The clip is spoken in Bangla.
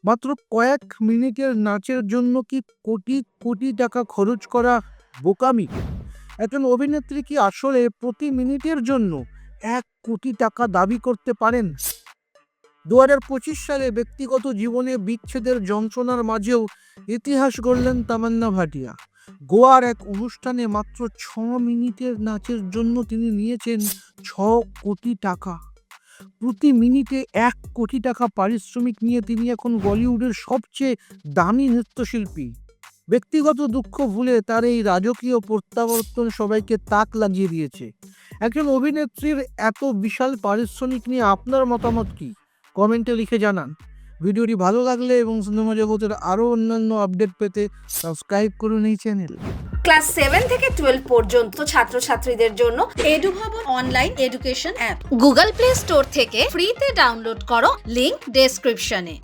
মাত্র কয়েক মিনিটের নাচের জন্য কি কোটি কোটি টাকা খরচ করা বোকামি? একজন অভিনেত্রী কি আসলে প্রতি মিনিটের জন্য 1 কোটি টাকা দাবি করতে পারেন? 2025 সালে ব্যক্তিগত জীবনে বিচ্ছেদের যন্ত্রণার মাঝেও ইতিহাস গড়লেন তামান্না ভাটিয়া। গোয়ার এক অনুষ্ঠানে মাত্র 6 মিনিটের নাচের জন্য তিনি নিয়েছেন 6 কোটি টাকা। প্রতি মিনিটে 1 কোটি টাকা পারিশ্রমিক নিয়ে তিনি এখন বলিউডের সবচেয়ে দামি নৃত্যশিল্পী। ব্যক্তিগত দুঃখ ভুলে তার এই রাজকীয় প্রত্যাবর্তন সবাইকে তাক লাগিয়ে দিয়েছে। একজন অভিনেত্রীর এত বিশাল পারিশ্রমিক নিয়ে আপনার মতামত কি? কমেন্টে লিখে জানান। ভিডিওটি ভালো লাগলে এবং সিনেমা জগতের আরও অন্যান্য আপডেট পেতে সাবস্ক্রাইব করুন এই চ্যানেল। ক্লাস 7 থেকে 12 পর্যন্ত ছাত্রছাত্রীদের জন্য Edubhavan online education app Google Play Store থেকে ফ্রিতে ডাউনলোড করো, লিংক ডেসক্রিপশনে।